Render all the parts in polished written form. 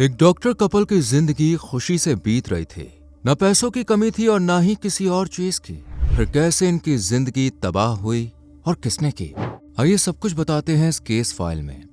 एक doctor couple की जिंदगी खुशी से बीत रही थी। न पैसों की कमी थी और ना ही किसी और चीज की। फिर कैसे इनकी जिंदगी तबाह हुई और किसने की? आइए सब कुछ बताते हैं इस केस फाइल में।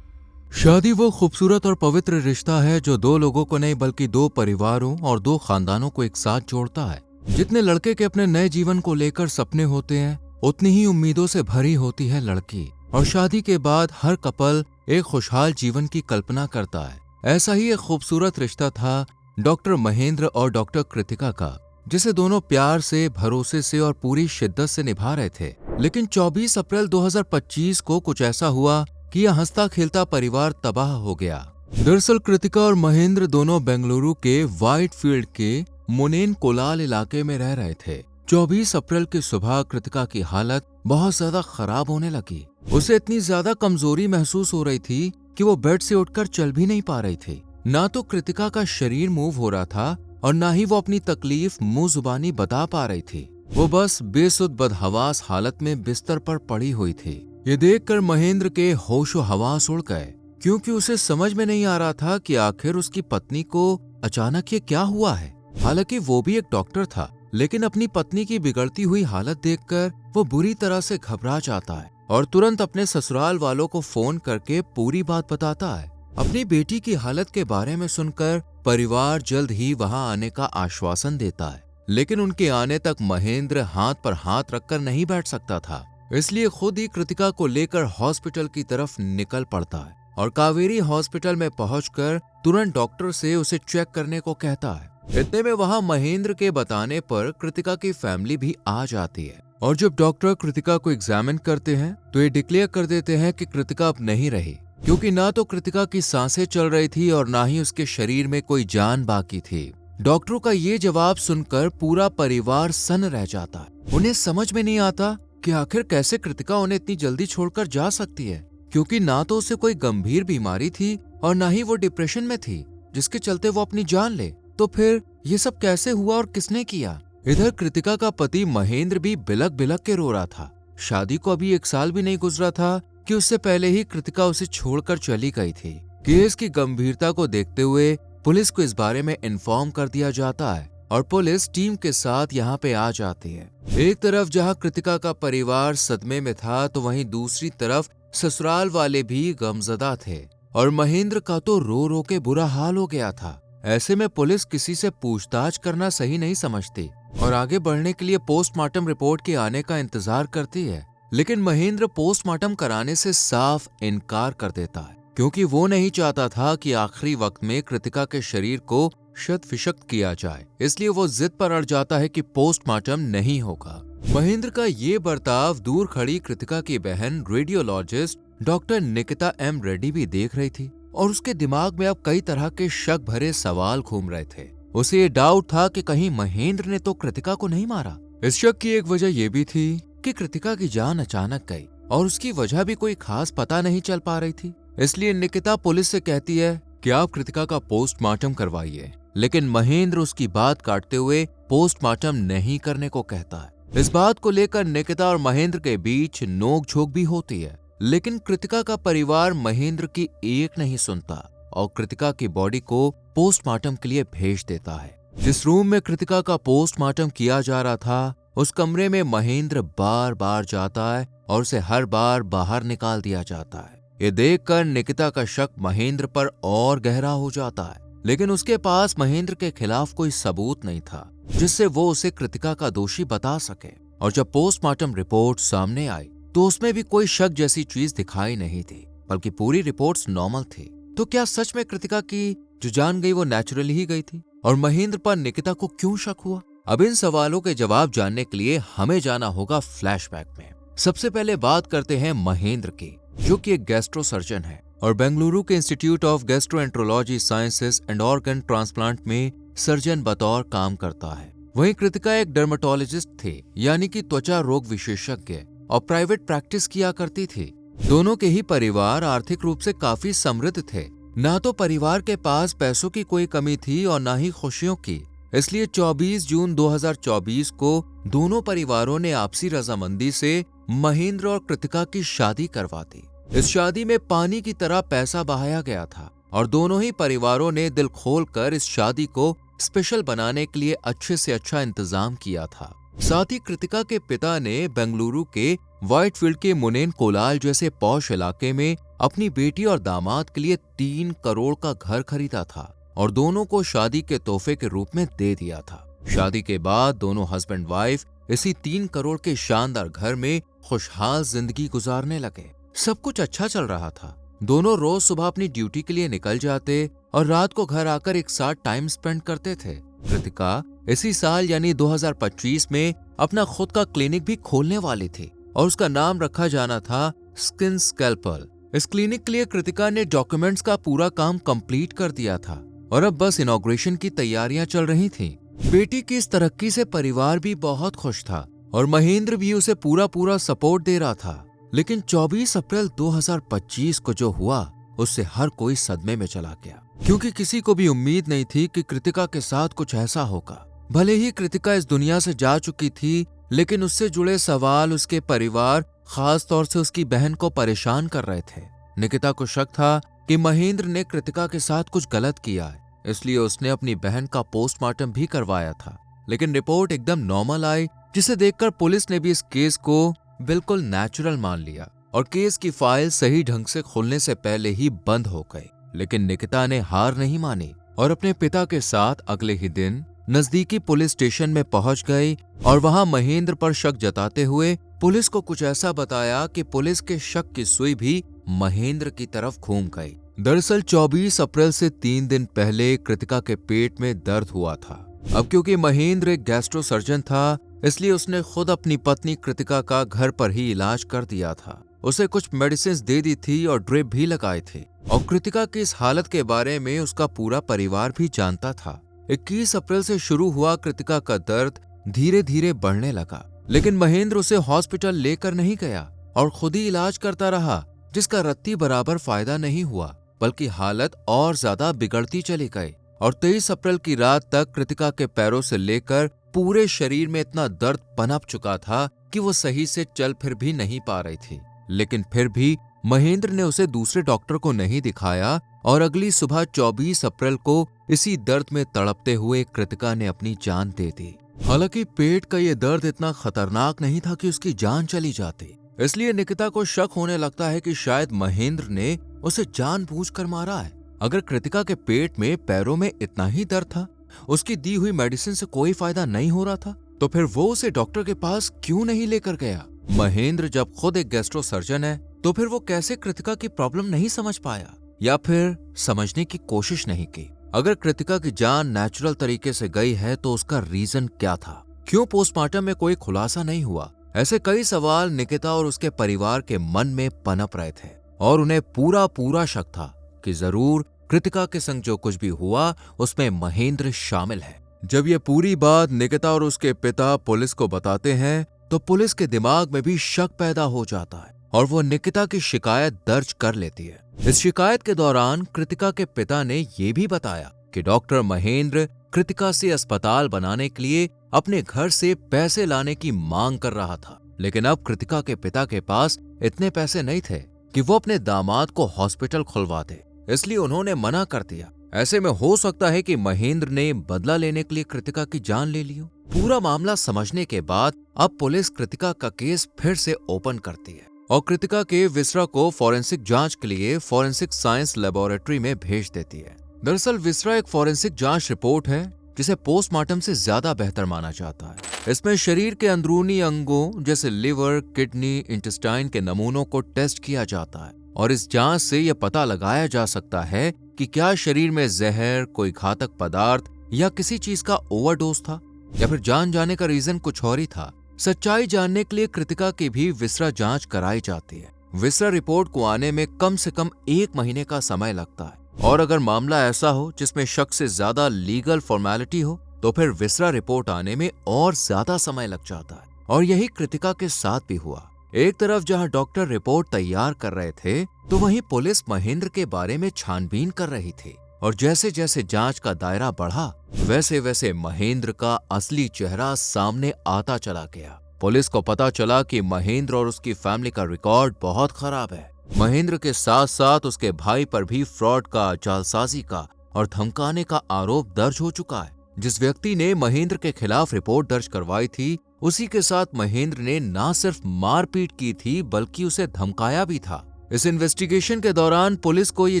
शादी वो खूबसूरत और पवित्र रिश्ता है जो दो लोगों को नहीं बल्कि दो परिवारों और दो खानदानों को एक साथ जोड़ता है। जितने लड़के के अपने नए जीवन को लेकर सपने होते हैं, उतनी ही उम्मीदों से भरी होती है लड़की। और शादी के बाद हर कपल एक खुशहाल जीवन की कल्पना करता है। ऐसा ही एक खूबसूरत रिश्ता था डॉक्टर महेंद्र और डॉक्टर कृतिका का, जिसे दोनों प्यार से, भरोसे से और पूरी शिद्दत से निभा रहे थे। लेकिन 24 अप्रैल 2025 को कुछ ऐसा हुआ कि यह हंसता खेलता परिवार तबाह हो गया। दरअसल कृतिका और महेंद्र दोनों बेंगलुरु के व्हाइट फील्ड के मुनेन कोलाल इलाके में रह रहे थे। 24 अप्रैल की सुबह कृतिका की हालत बहुत ज्यादा खराब होने लगी। उसे इतनी ज्यादा कमजोरी महसूस हो रही थी कि वो बेड से उठकर चल भी नहीं पा रही थी। ना तो कृतिका का शरीर मूव हो रहा था और ना ही वो अपनी तकलीफ मुंह जुबानी बता पा रही थी। वो बस बेसुध बदहवास हालत में बिस्तर पर पड़ी हुई थी। ये देखकर महेंद्र के होशो हवास उड़ गए, क्योंकि उसे समझ में नहीं आ रहा था कि आखिर उसकी पत्नी को अचानक ये क्या हुआ है। हालांकि वो भी एक डॉक्टर था, लेकिन अपनी पत्नी की बिगड़ती हुई हालत देखकर वो बुरी तरह से घबरा जाता है और तुरंत अपने ससुराल वालों को फोन करके पूरी बात बताता है। अपनी बेटी की हालत के बारे में सुनकर परिवार जल्द ही वहां आने का आश्वासन देता है, लेकिन उनके आने तक महेंद्र हाथ पर हाथ रखकर नहीं बैठ सकता था। इसलिए खुद ही कृतिका को लेकर हॉस्पिटल की तरफ निकल पड़ता है और कावेरी हॉस्पिटल में पहुंचकर तुरंत डॉक्टर से उसे चेक करने को कहता है। इतने में वहां महेंद्र के बताने पर कृतिका की फैमिली भी आ जाती है और जब डॉक्टर कृतिका को एग्जामिन करते हैं तो ये डिक्लेयर कर देते हैं कि कृतिका अब नहीं रही, क्योंकि ना तो कृतिका की सांसें चल रही थी और ना ही उसके शरीर में कोई जान बाकी थी। डॉक्टरों का ये जवाब सुनकर पूरा परिवार सन्न रह जाता है। उन्हें समझ में नहीं आता कि आखिर कैसे कृतिका उन्हें इतनी जल्दी छोड़कर जा सकती है, क्योंकि ना तो उसे कोई गंभीर बीमारी थी और ना ही वो डिप्रेशन में थी जिसके चलते वो अपनी जान ले। तो फिर ये सब कैसे हुआ और किसने किया? इधर कृतिका का पति महेंद्र भी बिलक बिलक के रो रहा था। शादी को अभी 1 साल भी नहीं गुजरा था कि उससे पहले ही कृतिका उसे छोड़कर चली गई थी। केस की गंभीरता को देखते हुए पुलिस को इस बारे में इन्फॉर्म कर दिया जाता है और पुलिस टीम के साथ यहाँ पे आ जाती है। एक तरफ जहाँ कृतिका का परिवार सदमे में था, तो वहीं दूसरी तरफ ससुराल वाले भी गमजदा थे और महेंद्र का तो रो रो के बुरा हाल हो गया था। ऐसे में पुलिस किसी से पूछताछ करना सही नहीं समझती और आगे बढ़ने के लिए पोस्टमार्टम रिपोर्ट के आने का इंतजार करती है। लेकिन महेंद्र पोस्टमार्टम कराने से साफ इनकार कर देता है, क्योंकि वो नहीं चाहता था कि आखिरी वक्त में कृतिका के शरीर को शत-विशक्त किया जाए। इसलिए वो जिद पर अड़ जाता है कि पोस्टमार्टम नहीं होगा। महेंद्र का ये बर्ताव दूर खड़ी कृतिका की बहन radiologist doctor Nikita M Reddy भी देख रही थी और उसके दिमाग में अब कई तरह के शक भरे सवाल घूम रहे थे। उसे ये डाउट था कि कहीं महेंद्र ने तो कृतिका को नहीं मारा। इस शक की एक वजह ये भी थी कि कृतिका की जान अचानक गई और उसकी वजह भी कोई खास पता नहीं चल पा रही थी। इसलिए निकिता पुलिस से कहती है कि आप कृतिका का पोस्टमार्टम करवाइए, लेकिन महेंद्र उसकी बात काटते हुए पोस्टमार्टम नहीं करने को कहता है। इस बात को लेकर निकिता और महेंद्र के बीच नोकझोंक भी होती है, लेकिन कृतिका का परिवार महेंद्र की एक नहीं सुनता और कृतिका की बॉडी को पोस्टमार्टम के लिए भेज देता है। जिस रूम में कृतिका का पोस्टमार्टम किया जा रहा था, उस कमरे में महेंद्र बार बार जाता है और उसे हर बार बाहर निकाल दिया जाता है। ये देखकर निकिता का शक महेंद्र पर और गहरा हो जाता है, लेकिन उसके पास महेंद्र के खिलाफ कोई सबूत नहीं था जिससे वो उसे कृतिका का दोषी बता सके। और जब पोस्टमार्टम रिपोर्ट सामने आई तो उसमें भी कोई शक जैसी चीज दिखाई नहीं थी, बल्कि पूरी रिपोर्ट्स नॉर्मल थी। तो क्या सच में कृतिका की जो जान गई वो नेचुरली ही गई थी? और महेंद्र पर निकिता को क्यों शक हुआ? अब इन सवालों के जवाब जानने के लिए हमें जाना होगा फ्लैशबैक में। सबसे पहले बात करते हैं महेंद्र की, जो कि एक गैस्ट्रो सर्जन है और बेंगलुरु के institute of gastroenterology sciences and organ transplant में सर्जन बतौर काम करता है। वहीं कृतिका एक डर्मेटोलॉजिस्ट थे, यानी कि त्वचा रोग विशेषज्ञ, और प्राइवेट प्रैक्टिस किया करती थी। दोनों के ही परिवार आर्थिक रूप से काफी समृद्ध थे। ना तो परिवार के पास पैसों की कोई कमी थी और ना ही खुशियों की। इसलिए 24 जून 2024 को दोनों परिवारों ने आपसी रजामंदी से महेंद्र और कृतिका की शादी करवा दी। इस शादी में पानी की तरह पैसा बहाया गया था और दोनों ही परिवारों ने दिल खोलकर इस शादी को स्पेशल बनाने के लिए अच्छे से अच्छा इंतजाम किया था। साथ ही कृतिका के पिता ने बेंगलुरु के व्हाइटफील्ड के मुनेन कोलाल जैसे पॉश इलाके में अपनी बेटी और दामाद के लिए 3 करोड़ का घर खरीदा था और दोनों को शादी के तोहफे के रूप में दे दिया था। शादी के बाद दोनों हस्बैंड वाइफ इसी 3 करोड़ के शानदार घर में खुशहाल जिंदगी गुजारने लगे। सब कुछ अच्छा चल रहा था। दोनों रोज सुबह अपनी ड्यूटी के लिए निकल जाते और रात को घर आकर एक साथ टाइम स्पेंड करते थे। कृतिका इसी साल यानी 2025 में अपना खुद का क्लिनिक भी खोलने वाली थी और उसका नाम रखा जाना था स्किन स्कैल्पल। इस क्लिनिक के लिए कृतिका ने डॉक्यूमेंट्स का पूरा काम कंप्लीट कर दिया था और अब बस इनॉग्रेशन की तैयारियां चल रही थीं। बेटी की इस तरक्की से परिवार भी बहुत खुश था और महेंद्र भी उसे पूरा सपोर्ट दे रहा था। लेकिन 24 अप्रैल 2025 को जो हुआ उससे हर कोई सदमे में चला गया, क्योंकि किसी को भी उम्मीद नहीं थी कि कृतिका के साथ कुछ ऐसा होगा। भले ही कृतिका इस दुनिया से जा चुकी थी, लेकिन उससे जुड़े सवाल उसके परिवार, खास तौर से उसकी बहन को परेशान कर रहे थे। निकिता को शक था कि महेंद्र ने कृतिका के साथ कुछ गलत किया है, इसलिए उसने अपनी बहन का पोस्टमार्टम भी करवाया था। लेकिन रिपोर्ट एकदम नॉर्मल आई, जिसे देखकर पुलिस ने भी इस केस को बिल्कुल नेचुरल मान लिया और केस की फाइल सही ढंग से खुलने से पहले ही बंद हो गई। लेकिन निकिता ने हार नहीं मानी और अपने पिता के साथ अगले ही दिन नजदीकी पुलिस स्टेशन में पहुंच गई और वहां महेंद्र पर शक जताते हुए पुलिस को कुछ ऐसा बताया कि पुलिस के शक की सुई भी महेंद्र की तरफ घूम गई। दरअसल 24 अप्रैल से 3 दिन पहले कृतिका के पेट में दर्द हुआ था। अब क्योंकि महेंद्र एक गैस्ट्रो सर्जन था, इसलिए उसने खुद अपनी पत्नी कृतिका का घर पर ही इलाज कर दिया था। उसे कुछ मेडिसिन दे दी थी और ड्रिप भी लगाए थे और कृतिका की इस हालत के बारे में उसका पूरा परिवार भी जानता था। 21 अप्रैल से शुरू हुआ कृतिका का दर्द धीरे धीरे बढ़ने लगा, लेकिन महेंद्र उसे हॉस्पिटल लेकर नहीं गया और खुद ही इलाज करता रहा, जिसका रत्ती बराबर फायदा नहीं हुआ, बल्कि हालत और ज्यादा बिगड़ती चली गई। और 23 अप्रैल की रात तक कृतिका के पैरों से लेकर पूरे शरीर में इतना दर्द पनप चुका था कि वो सही से चल फिर भी नहीं पा रही थी। लेकिन फिर भी महेंद्र ने उसे दूसरे डॉक्टर को नहीं दिखाया और अगली सुबह 24 अप्रैल को इसी दर्द में तड़पते हुए कृतिका ने अपनी जान दे दी। हालांकि पेट का ये दर्द इतना खतरनाक नहीं था कि उसकी जान चली जाती, इसलिए निकिता को शक होने लगता है कि शायद महेंद्र ने उसे जानबूझकर मारा है। अगर कृतिका के पेट में पैरों में इतना ही दर्द था, उसकी दी हुई मेडिसिन से कोई फायदा नहीं हो रहा था, तो फिर वो उसे डॉक्टर के पास क्यों नहीं लेकर गया? महेंद्र जब खुद एक गैस्ट्रो सर्जन है, तो फिर वो कैसे कृतिका की प्रॉब्लम नहीं समझ पाया या फिर समझने की कोशिश नहीं की? अगर कृतिका की जान नेचुरल तरीके से गई है तो उसका रीजन क्या था? क्यों पोस्टमार्टम में कोई खुलासा नहीं हुआ? ऐसे कई सवाल निकिता और उसके परिवार के मन में पनप रहे थे और उन्हें पूरा शक था कि जरूर कृतिका के संग जो कुछ भी हुआ उसमें महेंद्र शामिल है। जब ये पूरी बात निकिता और उसके पिता पुलिस को बताते हैं तो पुलिस के दिमाग में भी शक पैदा हो जाता है और वो निकिता की शिकायत दर्ज कर लेती है। इस शिकायत के दौरान कृतिका के पिता ने ये भी बताया कि डॉक्टर महेंद्र कृतिका से अस्पताल बनाने के लिए अपने घर से पैसे लाने की मांग कर रहा था, लेकिन अब कृतिका के पिता के पास इतने पैसे नहीं थे कि वो अपने दामाद को हॉस्पिटल खुलवा दे, इसलिए उन्होंने मना कर दिया। ऐसे में हो सकता है कि महेंद्र ने बदला लेने के लिए कृतिका की जान ले ली हो। पूरा मामला समझने के बाद अब पुलिस कृतिका का केस फिर से ओपन करती है और कृतिका के विसरा को फॉरेंसिक जांच के लिए फॉरेंसिक साइंस लेबोरेटरी में भेज देती है। दरअसल विसरा एक फॉरेंसिक जांच रिपोर्ट है जिसे पोस्टमार्टम से ज्यादा बेहतर माना जाता है। इसमें शरीर के अंदरूनी अंगों जैसे लिवर, किडनी, इंटेस्टाइन के नमूनों को टेस्ट किया जाता है और इस जांच से यह पता लगाया जा सकता है कि क्या शरीर में जहर, कोई घातक पदार्थ या किसी चीज का ओवरडोज था या फिर जान जाने का रीजन कुछ और ही था। सच्चाई जानने के लिए कृतिका की भी विसरा जांच कराई जाती है। विसरा रिपोर्ट को आने में कम से कम 1 महीने का समय लगता है और अगर मामला ऐसा हो जिसमें शक से ज्यादा लीगल फॉर्मेलिटी हो तो फिर विसरा रिपोर्ट आने में और ज्यादा समय लग जाता है। और यही कृतिका के साथ भी हुआ। एक तरफ जहां डॉक्टर रिपोर्ट तैयार कर रहे थे तो वहीं पुलिस महेंद्र के बारे में छानबीन कर रही थी और जैसे जैसे जांच का दायरा बढ़ा वैसे वैसे महेंद्र का असली चेहरा सामने आता चला गया। पुलिस को पता चला कि महेंद्र और उसकी फैमिली का रिकॉर्ड बहुत खराब है। महेंद्र के साथ साथ उसके भाई पर भी फ्रॉड का, जालसाजी का और धमकाने का आरोप दर्ज हो चुका है। जिस व्यक्ति ने महेंद्र के खिलाफ रिपोर्ट दर्ज करवाई थी, उसी के साथ महेंद्र ने न सिर्फ मारपीट की थी बल्कि उसे धमकाया भी था। इस इन्वेस्टिगेशन के दौरान पुलिस को ये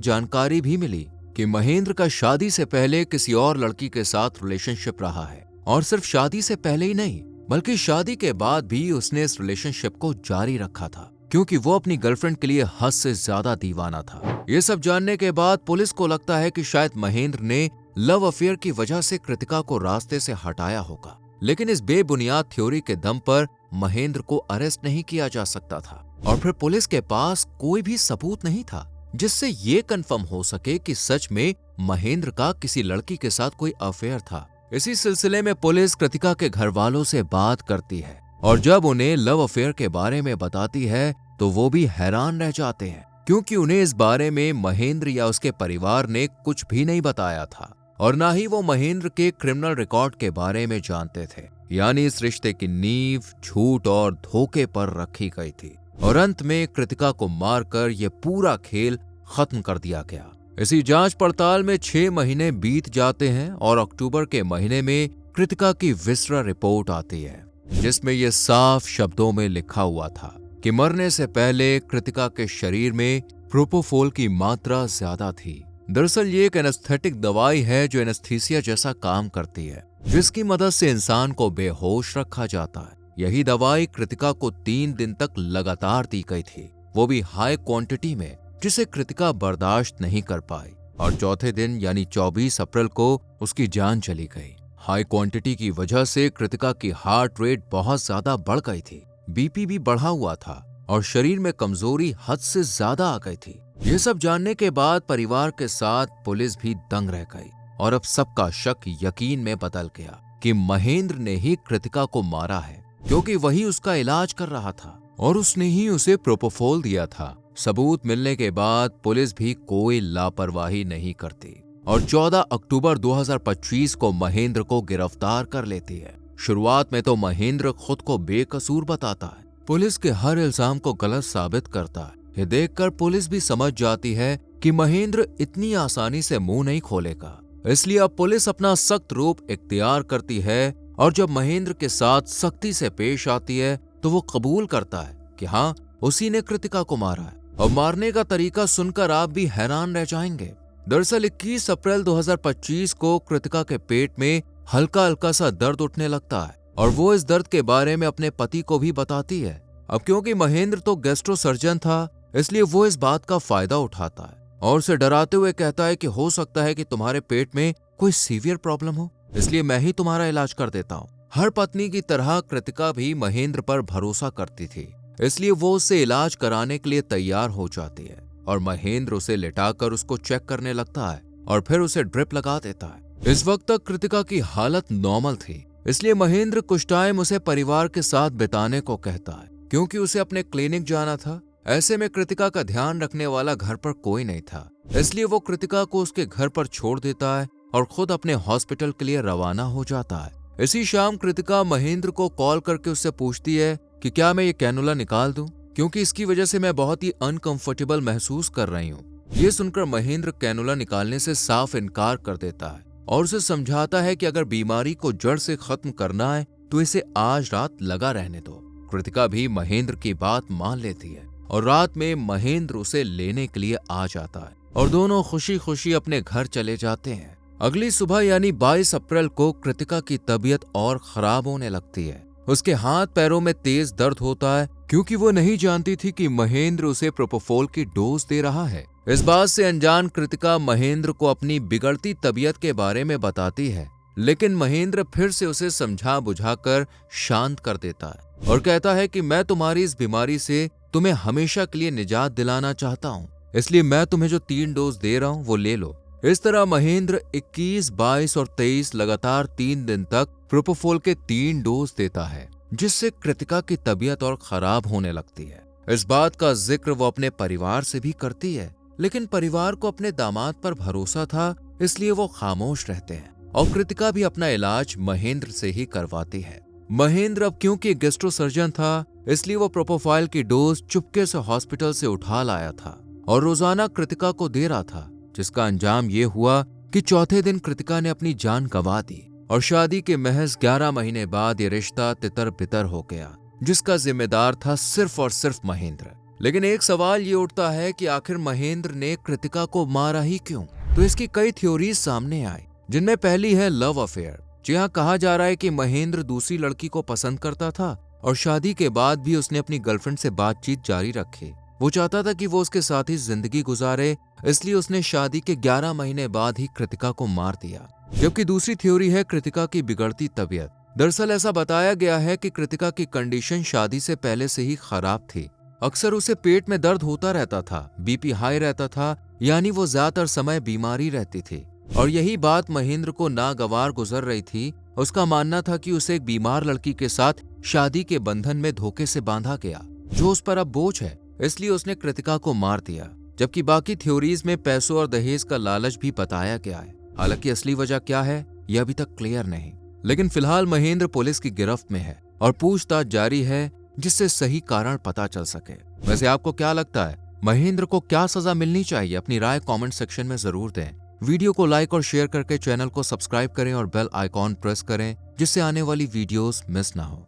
जानकारी भी मिली कि महेंद्र का शादी से पहले किसी और लड़की के साथ रिलेशनशिप रहा है, और सिर्फ शादी से पहले ही नहीं बल्कि शादी के बाद भी उसने इस रिलेशनशिप को जारी रखा था, क्योंकि वो अपनी गर्लफ्रेंड के लिए हद से ज्यादा दीवाना था। ये सब जानने के बाद पुलिस को लगता है कि शायद महेंद्र ने लव अफेयर की वजह से कृतिका को रास्ते से हटाया होगा, लेकिन इस बेबुनियाद थ्योरी के दम पर महेंद्र को अरेस्ट नहीं किया जा सकता था। और फिर पुलिस के पास कोई भी सबूत नहीं था जिससे ये कंफर्म हो सके कि सच में महेंद्र का किसी लड़की के साथ कोई अफेयर था। इसी सिलसिले में पुलिस कृतिका के घर वालों से बात करती है, और जब उन्हें लव अफेयर के बारे में बताती है तो वो भी हैरान रह जाते हैं, क्योंकि उन्हें इस बारे में महेंद्र या उसके परिवार ने कुछ भी नहीं बताया था, और ना ही वो महेंद्र के क्रिमिनल रिकॉर्ड के बारे में जानते थे। यानी इस रिश्ते की नींव झूठ और धोखे पर रखी गई थी, और अंत में कृतिका को मारकर यह पूरा खेल खत्म कर दिया गया। इसी जांच पड़ताल में 6 महीने बीत जाते हैं और अक्टूबर के महीने में कृतिका की विसरा रिपोर्ट आती है, जिसमें यह साफ शब्दों में लिखा हुआ था कि मरने से पहले कृतिका के शरीर में प्रोपोफोल की मात्रा ज्यादा थी। दरअसल ये एक एनेस्थेटिक दवाई है जो एनेस्थीसिया जैसा काम करती है, जिसकी मदद से इंसान को बेहोश रखा जाता है। यही दवाई कृतिका को 3 दिन तक लगातार दी गई थी, वो भी हाई क्वांटिटी में, जिसे कृतिका बर्दाश्त नहीं कर पाई, और चौथे दिन यानी 24 अप्रैल को उसकी जान चली गई। हाई क्वांटिटी की वजह से कृतिका की हार्ट रेट बहुत ज्यादा बढ़ गई थी, बीपी भी बढ़ा हुआ था और शरीर में कमजोरी हद से ज्यादा आ गई थी। ये सब जानने के बाद परिवार के साथ पुलिस भी दंग रह गई, और अब सबका शक यकीन में बदल गया कि महेंद्र ने ही कृतिका को मारा है, क्योंकि वही उसका इलाज कर रहा था और उसने ही उसे प्रोपोफोल दिया था। सबूत मिलने के बाद पुलिस भी कोई लापरवाही नहीं करती और 14 अक्टूबर 2025 को महेंद्र को गिरफ्तार कर लेती है। शुरुआत में तो महेंद्र खुद को बेकसूर बताता है, पुलिस के हर इल्जाम को गलत साबित करता है। ये देखकर पुलिस भी समझ जाती है कि महेंद्र इतनी आसानी से मुंह नहीं खोलेगा, इसलिए अब पुलिस अपना सख्त रूप इख्तियार करती है, और जब महेंद्र के साथ सख्ती से पेश आती है तो वो कबूल करता है कि हाँ, उसी ने कृतिका को मारा है। और मारने का तरीका सुनकर आप भी हैरान रह जाएंगे। दरअसल 21 अप्रैल 2025 को कृतिका के पेट में हल्का हल्का सा दर्द उठने लगता है, और वो इस दर्द के बारे में अपने पति को भी बताती है। अब क्योंकि महेंद्र तो गैस्ट्रो सर्जन था, इसलिए वो इस बात का फायदा उठाता है और उसे डराते हुए कहता है कि हो सकता है कि तुम्हारे पेट में कोई सीवियर प्रॉब्लम हो, इसलिए मैं ही तुम्हारा इलाज कर देता हूँ। हर पत्नी की तरह कृतिका भी महेंद्र पर भरोसा करती थी, इसलिए वो उससे इलाज कराने के लिए तैयार हो जाती है, और महेंद्र उसे लेटाकर उसको चेक करने लगता है और फिर उसे ड्रिप लगा देता है। इस वक्त तक कृतिका की हालत नॉर्मल थी, इसलिए महेंद्र कुछ टाइम उसे परिवार के साथ बिताने को कहता है, क्योंकि उसे अपने क्लिनिक जाना था। ऐसे में कृतिका का ध्यान रखने वाला घर पर कोई नहीं था, इसलिए वो कृतिका को उसके घर पर छोड़ देता है और खुद अपने हॉस्पिटल के लिए रवाना हो जाता है। इसी शाम कृतिका महेंद्र को कॉल करके उससे पूछती है कि क्या मैं ये कैनुला निकाल दूं, क्योंकि इसकी वजह से मैं बहुत ही अनकंफर्टेबल महसूस कर रही हूँ। ये सुनकर महेंद्र कैनुला निकालने से साफ इनकार कर देता है और उसे समझाता है कि अगर बीमारी को जड़ से खत्म करना है तो इसे आज रात लगा रहने दो। कृतिका भी महेंद्र की बात मान लेती है और रात में महेंद्र उसे लेने के लिए आ जाता है और दोनों खुशी खुशी अपने घर चले जाते हैं। अगली सुबह यानी 22 अप्रैल को कृतिका की तबीयत और खराब होने लगती है। उसके हाथ पैरों में तेज दर्द होता है, क्योंकि वो नहीं जानती थी कि महेंद्र उसे प्रोपोफोल की डोज दे रहा है। इस बात से अनजान कृतिका महेंद्र को अपनी बिगड़ती तबीयत के बारे में बताती है, लेकिन महेंद्र फिर से उसे समझा बुझाकर शांत कर देता है और कहता है कि मैं तुम्हारी इस बीमारी से तुम्हें हमेशा के लिए निजात दिलाना चाहता हूँ, इसलिए मैं तुम्हें जो 3 डोज दे रहा हूँ वो ले लो। इस तरह महेंद्र 21, 22 और 23 लगातार 3 दिन तक प्रोपोफोल के 3 डोज देता है, जिससे कृतिका की तबीयत और खराब होने लगती है। इस बात का जिक्र वो अपने परिवार से भी करती है, लेकिन परिवार को अपने दामाद पर भरोसा था, इसलिए वो खामोश रहते हैं और कृतिका भी अपना इलाज महेंद्र से ही करवाती है। महेंद्र अब क्योंकि गैस्ट्रो सर्जन था, इसलिए वो प्रोपोफाइल की डोज चुपके से हॉस्पिटल से उठा लाया था और रोजाना कृतिका को दे रहा था, जिसका अंजाम ये हुआ कि चौथे दिन कृतिका ने अपनी जान गंवा दी और शादी के महज 11 महीने बाद ये रिश्ता तितर बितर हो गया, जिसका जिम्मेदार था सिर्फ और सिर्फ महेंद्र। लेकिन एक सवाल ये उठता है कि आखिर महेंद्र ने कृतिका को मारा ही क्यों? तो इसकी कई थ्योरीज सामने आई, जिनमें पहली है लव अफेयर। जी हाँ, कहा जा रहा है कि महेंद्र दूसरी लड़की को पसंद करता था और शादी के बाद भी उसने अपनी गर्लफ्रेंड से बातचीत जारी रखी। वो चाहता था कि वो उसके साथ ही जिंदगी गुजारे, इसलिए उसने शादी के 11 महीने बाद ही कृतिका को मार दिया। जबकि दूसरी थ्योरी है कृतिका की बिगड़ती तबीयत। दरअसल ऐसा बताया गया है कि कृतिका की कंडीशन शादी से पहले से ही खराब थी। अक्सर उसे पेट में दर्द होता रहता था, बीपी हाई रहता था, यानी वो ज्यादातर समय बीमारी रहती थी और यही बात महेंद्र को नागवार गुजर रही थी। उसका मानना था कि उसे एक बीमार लड़की के साथ शादी के बंधन में धोखे से बांधा गया, जो उस पर अब बोझ है, इसलिए उसने कृतिका को मार दिया। जबकि बाकी थ्योरीज में पैसों और दहेज का लालच भी बताया गया है। हालांकि असली वजह क्या है यह अभी तक क्लियर नहीं, लेकिन फिलहाल महेंद्र पुलिस की गिरफ्त में है और पूछताछ जारी है, जिससे सही कारण पता चल सके। वैसे आपको क्या लगता है, महेंद्र को क्या सजा मिलनी चाहिए? अपनी राय कमेंट सेक्शन में जरूर दें। वीडियो को लाइक और शेयर करके चैनल को सब्सक्राइब करें और बेल आइकॉन प्रेस करें, जिससे आने वाली वीडियोस मिस ना हो।